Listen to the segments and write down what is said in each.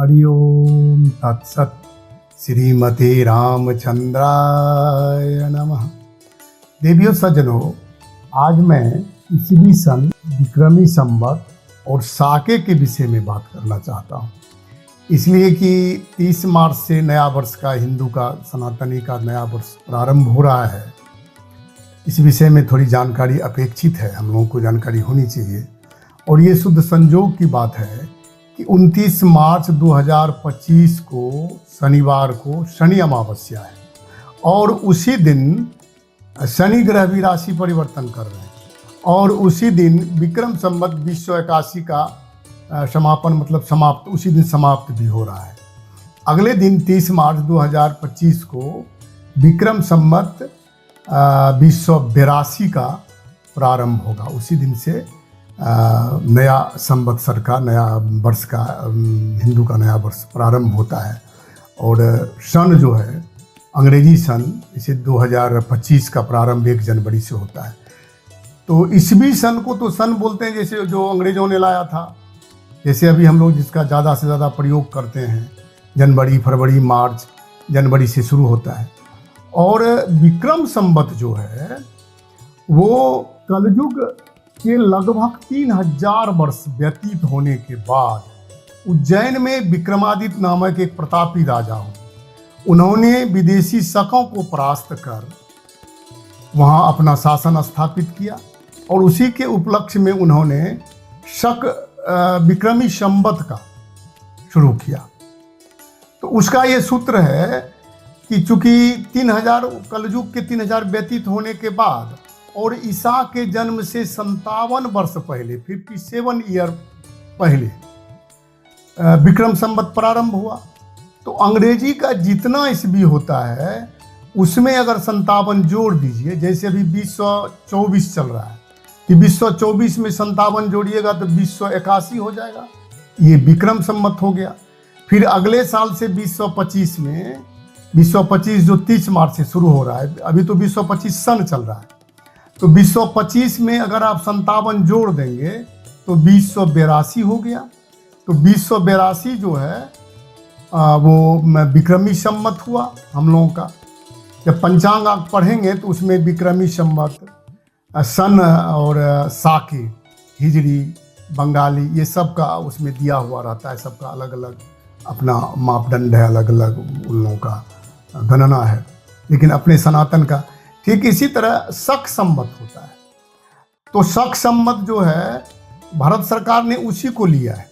हरि ओम तत्सत। श्रीमते रामचंद्राय नमः। देवियों सज्जनों, आज मैं ईस्वी सन विक्रमी संवत और साके के विषय में बात करना चाहता हूँ, इसलिए कि 30 मार्च से नया वर्ष का, हिंदू का, सनातनी का नया वर्ष प्रारंभ हो रहा है। इस विषय में थोड़ी जानकारी अपेक्षित है, हम लोगों को जानकारी होनी चाहिए। और ये शुद्ध संयोग की बात है कि 29 मार्च 2025 को शनिवार को शनि अमावस्या है और उसी दिन शनि ग्रह भी राशि परिवर्तन कर रहे हैं और उसी दिन विक्रम संवत 2081 का समापन, मतलब समाप्त, उसी दिन समाप्त भी हो रहा है। अगले दिन 30 मार्च 2025 को विक्रम संवत 2082 का प्रारंभ होगा। उसी दिन से नया संवत्सर का, नया वर्ष का, हिंदू का नया वर्ष प्रारंभ होता है। और सन जो है अंग्रेजी सन, इसे 2025 का प्रारंभ 1 जनवरी से होता है। तो ईस्वी सन को तो सन बोलते हैं, जैसे जो अंग्रेजों ने लाया था। जैसे अभी हम लोग जिसका ज़्यादा से ज़्यादा प्रयोग करते हैं, जनवरी, फरवरी, मार्च, जनवरी से शुरू होता है। और विक्रम संवत जो है वो कलयुग के लगभग 3000 वर्ष व्यतीत होने के बाद उज्जैन में विक्रमादित्य नामक एक प्रतापी राजा हुए। उन्होंने विदेशी शकों को परास्त कर वहाँ अपना शासन स्थापित किया और उसी के उपलक्ष्य में उन्होंने शक विक्रमी संवत का शुरू किया। तो उसका ये सूत्र है कि चूंकि 3000 कलयुग के 3000 व्यतीत होने के बाद और ईसा के जन्म से 57 वर्ष पहले, 57 ईयर पहले विक्रम संवत प्रारंभ हुआ। तो अंग्रेजी का जितना ईस्वी होता है उसमें अगर 57 जोड़ दीजिए, जैसे अभी 2024 चल रहा है कि 2024 में 57 जोड़िएगा तो 2081 हो जाएगा, ये विक्रम संवत हो गया। फिर अगले साल से 2025 में, 2025 जो 30 मार्च से शुरू हो रहा है, अभी तो 2025 सन चल रहा है, तो 2025 में अगर आप 57 जोड़ देंगे तो 2082 हो गया। तो 2082 जो है वो विक्रमी संवत हुआ हम लोगों का। जब पंचांग आप पढ़ेंगे तो उसमें विक्रमी संवत, सन और साके, हिजरी, बंगाली, ये सब का उसमें दिया हुआ रहता है। सबका अलग अलग अपना मापदंड है, अलग अलग उन लोगों का गणना है, लेकिन अपने सनातन का ठीक इसी तरह शक संवत होता है। तो शक संवत जो है भारत सरकार ने उसी को लिया है।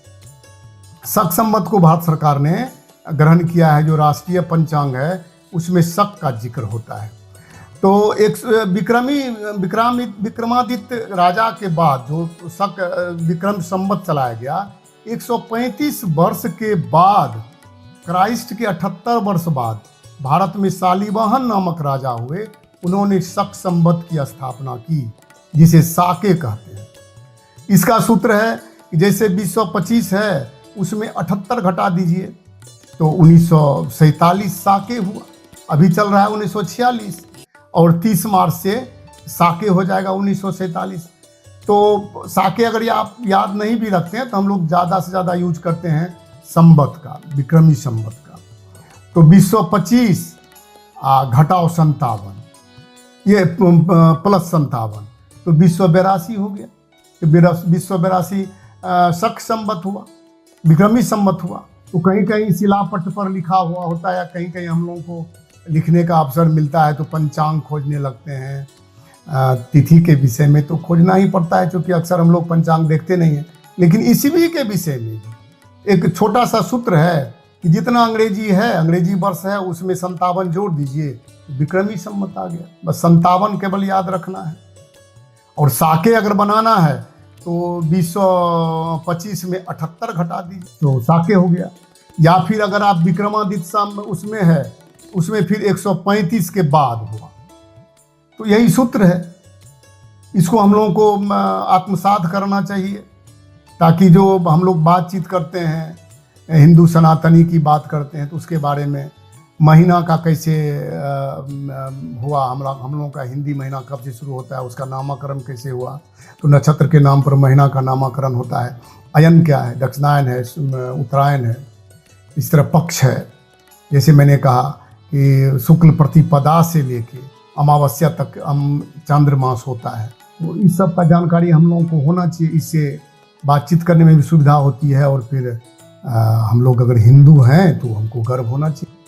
शक संवत को भारत सरकार ने ग्रहण किया है। जो राष्ट्रीय पंचांग है उसमें शक का जिक्र होता है। तो एक विक्रमादित्य राजा के बाद जो शक विक्रम संवत चलाया गया, 135 वर्ष के बाद, क्राइस्ट के 78 वर्ष बाद भारत में शालिवाहन नामक राजा हुए। उन्होंने शक संवत की स्थापना की, जिसे साके कहते हैं। इसका सूत्र है कि जैसे 2025 है उसमें 78 घटा दीजिए तो 1947 साके हुआ। अभी चल रहा है 1946 और 30 मार्च से साके हो जाएगा 1947। तो साके अगर आप याद नहीं भी रखते हैं तो हम लोग ज़्यादा से ज़्यादा यूज करते हैं संवत का, विक्रमी संवत का। तो 2025 घटाओ 57, ये प्लस 57, तो 2082 हो गया। तो 2082 शक संवत हुआ, विक्रमी संवत हुआ। तो कहीं कहीं शिलापट पर लिखा हुआ होता है या कहीं कहीं हम लोगों को लिखने का अवसर मिलता है तो पंचांग खोजने लगते हैं। तिथि के विषय में तो खोजना ही पड़ता है, क्योंकि अक्सर हम लोग पंचांग देखते नहीं हैं। लेकिन ईस्वी के विषय में एक छोटा सा सूत्र है कि जितना अंग्रेजी है, अंग्रेजी वर्ष है, उसमें 57 जोड़ दीजिए, विक्रमी संवत आ गया। बस 57 केवल याद रखना है। और साके अगर बनाना है तो 2025 में 78 घटा दीजिए तो साके हो गया। या फिर अगर आप विक्रमादित्य उसमें है, उसमें फिर 135 के बाद हुआ। तो यही सूत्र है। इसको हम लोगों को आत्मसात करना चाहिए, ताकि जो हम लोग बातचीत करते हैं, हिंदू सनातनी की बात करते हैं, तो उसके बारे में महीना का कैसे हुआ, हम लोगों का हिंदी महीना कब से शुरू होता है, उसका नामकरण कैसे हुआ। तो नक्षत्र के नाम पर महीना का नामकरण होता है। अयन क्या है, दक्षिणायन है, उत्तरायण है, इस तरह पक्ष है, जैसे मैंने कहा कि शुक्ल प्रतिपदा से लेके अमावस्या तक चांद्रमास होता है, तो इस सब का जानकारी हम लोगों को होना चाहिए। इससे बातचीत करने में भी सुविधा होती है और फिर हम लोग अगर हिंदू हैं तो हमको गर्व होना चाहिए।